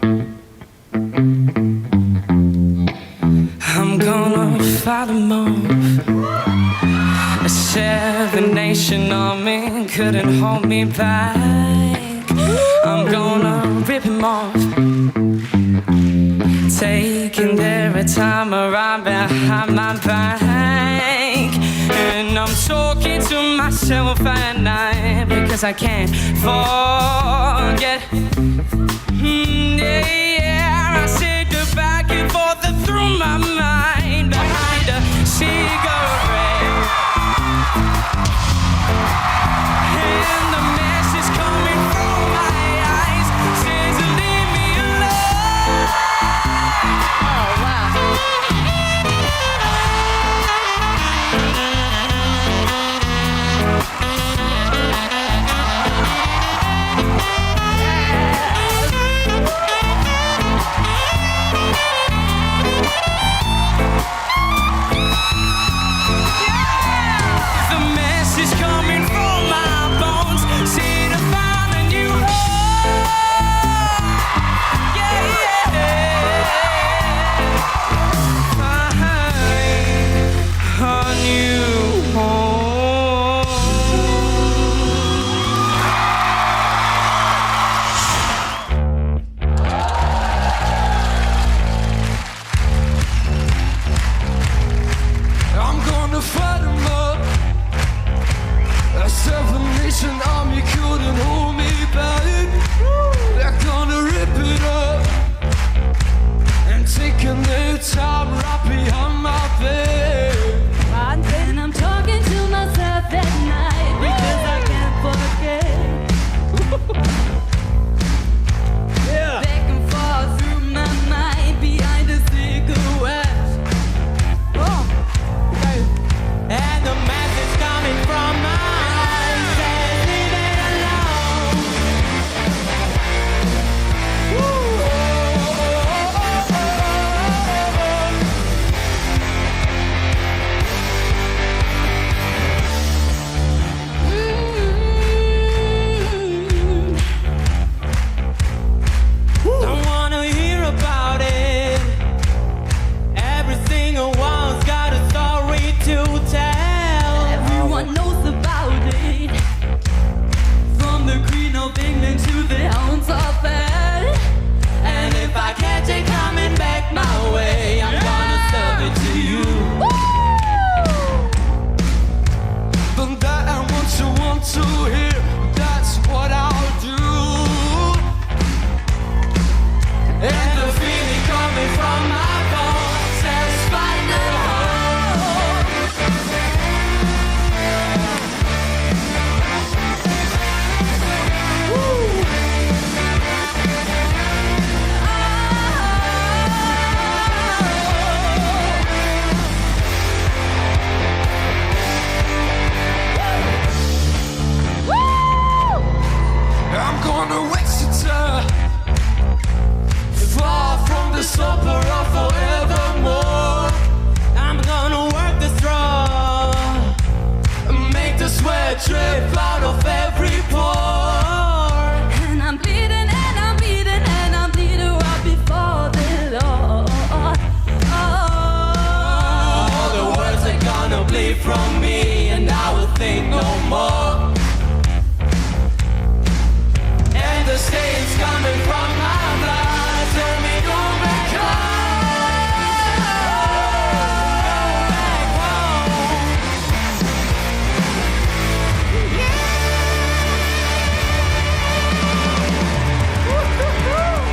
I'm gonna fight them off. A 7-nation army couldn't hold me back. I'm gonna rip him off. Taking their time right behind my back. And I'm talking to myself at night because I can't forget. Yeah, I said goodbye and forth through my mind behind a cigarette. And the message coming from my eyes says leave me alone. Oh, wow. The message coming from my bones, say to find a new home. Yeah, find a new home. I'm gonna fight 'em up. A 7-nation army couldn't hold me back. They're gonna rip it up and taking their time right behind my back. And I'm talking to myself at night because I can't forget. Yeah. Back and forth through my mind behind a cigarette. Oh. And the message coming from my eyes says leave it alone. Don't wanna hear about it. Every single one's got a story to tell. Everyone knows about it. From the Queen of England to the Hounds of Hell. And if I catch it coming back my way, I'm gonna serve it to you. But that ain't what you want to hear. That's what I'll do. And the feeling coming from my bones says find a home. I'm gonna waste your time far from the supper of forevermore. I'm gonna work the straw, Make the sweat drip out of every pore. And I'm bleeding and I'm bleeding and I'm bleeding right before the Lord. all the words are gonna bleed from me, and I will think no more. And the stains coming from my blood tell me go back home. Go back home.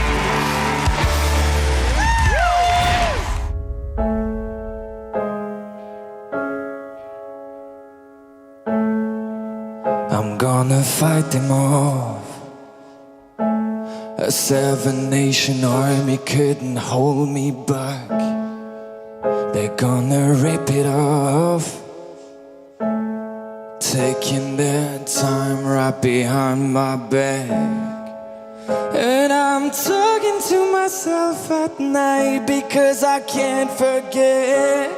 I'm gonna fight them off. A 7-nation army couldn't hold me back. They're gonna rip it off, taking their time right behind my back. And I'm talking to myself at night because I can't forget.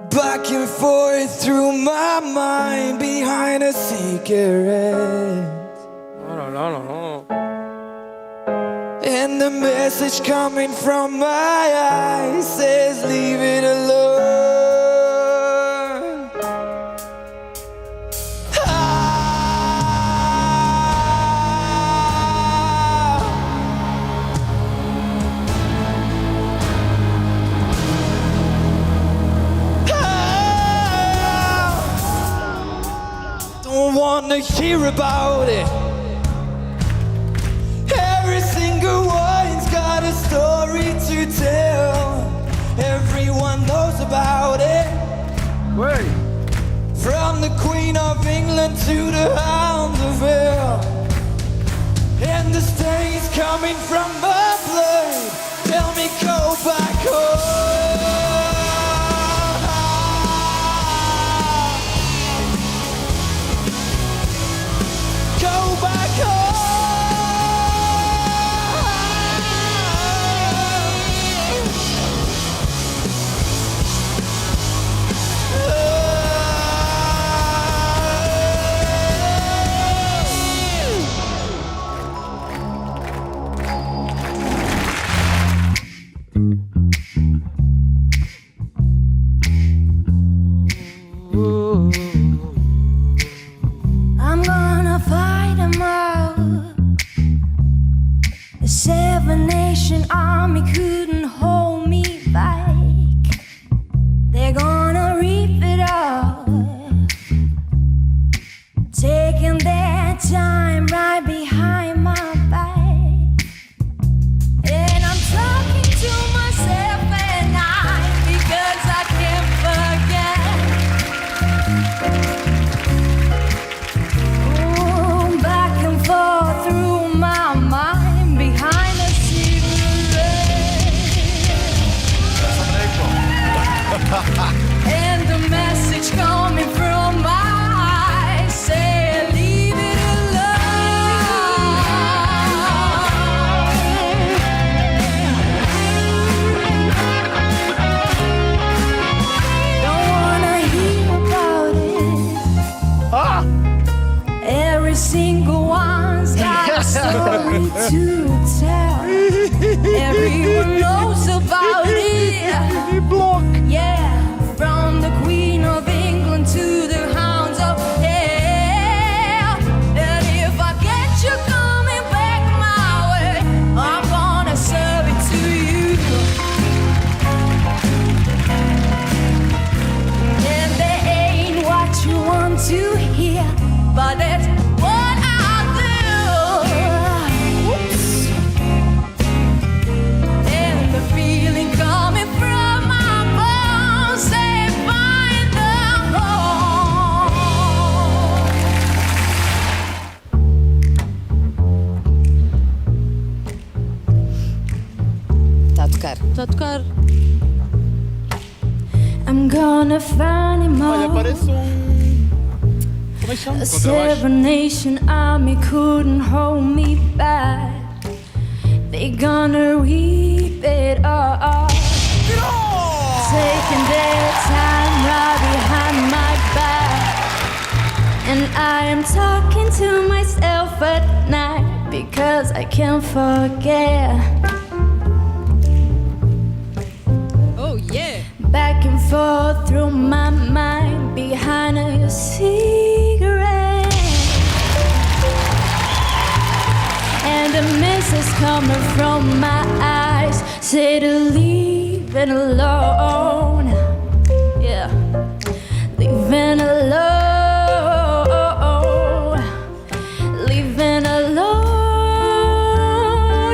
Back and forth through my mind behind a cigarette. No, no, no, And the message coming from my eyes says leave it alone. Don't wanna hear about it. Every single one's got a story to tell. Everyone knows about it. Wait. From the Queen of England to the Hound of Hell. And the stains coming from my blood tell me go back home. Go back home. I'm gonna fight them all. The Seven Nation Army couldn't hold me back. They're gonna reap it all, taking their time right behind my back. And I'm talking to myself at night because I can't forget. Back and forth through my mind behind a cigarette. And the message coming from my eyes say leave it alone. Don't wanna hear about it. Every single one's got a story to tell. Everyone knows about it. Yeah, from the Queen of England to the Hounds of Hell. And if I get you coming back my way, I'm gonna serve it to you. And there ain't what you want to hear, but that's what I'll do. Whoops. And the feeling coming from my bones say find the home. Está a tocar. Está a tocar. I'm gonna find him Olha, all. parece Como é que chama? The Contrabaixo. Seven Nation Army couldn't hold me back. They gonna reap it all, taking their time right behind my back. And I am talking to myself at night because I can't forget. Oh yeah. Back and forth through my mind behind a cigarette. And the mist is coming from my eyes say to leave it alone. Yeah, leave it alone. Leave it alone.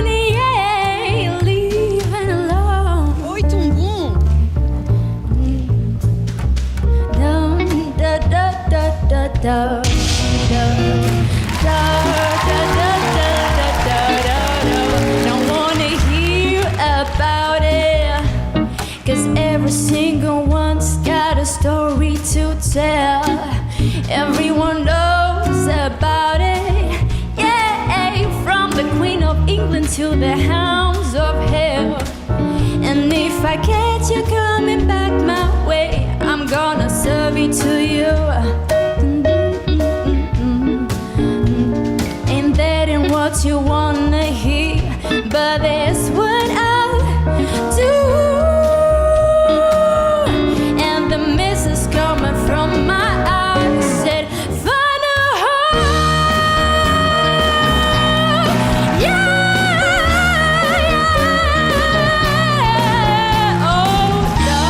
Yeah, leave it alone. Oi, tão bom. Da da da da da da da da da da da. Don't wanna hear about it, 'cause every single one's got a story to tell. Everyone knows about it. Yeah, from the Queen of England to the Hounds of Hell. And if I catch you coming back my way, I'm gonna serve it to you. Ain't that in what you wanna hear? but this what I'll do. And the mist is coming from my eyes. Said, find a home. Yeah. Oh, no,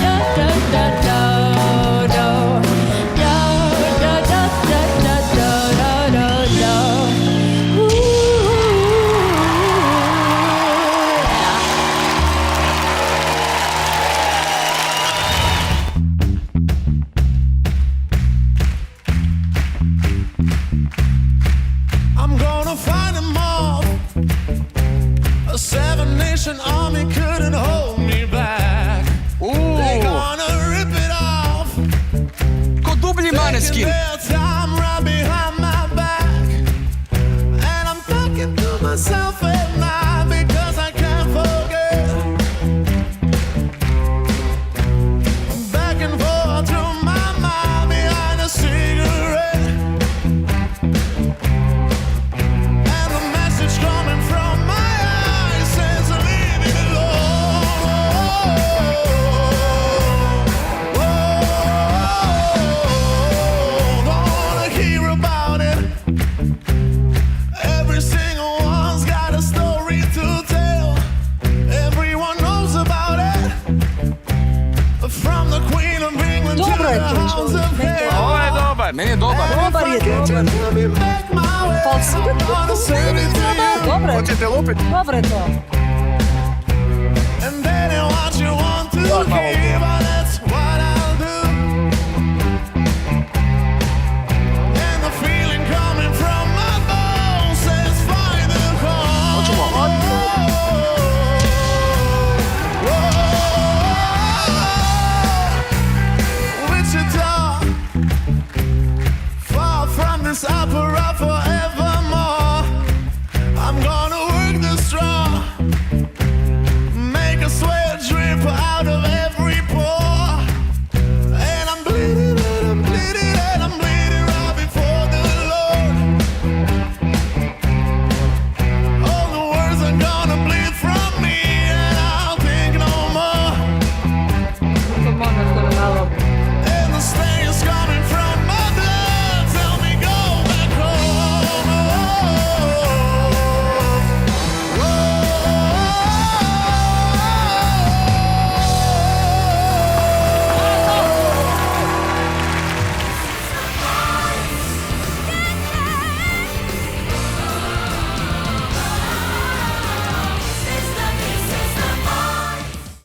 no, no, no, no, no, no. No, no, no, no, no, no, no, no. I'm gonna find them all. A seven-nation army couldn't hold me back. They're gonna rip it off. Ko dubli Maneskin. Their time right behind my back. And I'm talking to myself at night because I can't forget. Back and forth through my mind behind a cigarette. And the message coming from my eyes says leave it alone. Don't wanna hear about it. Every single one's got a story to tell. Everyone knows about it. From the Queen of England to Dobro je the to, House of čovjek. Hell. Ovo je dobar, meni je dobar. Dobar je, dobar. Falsirat. Dobro je. Hoćete lupiti? Dobro je to.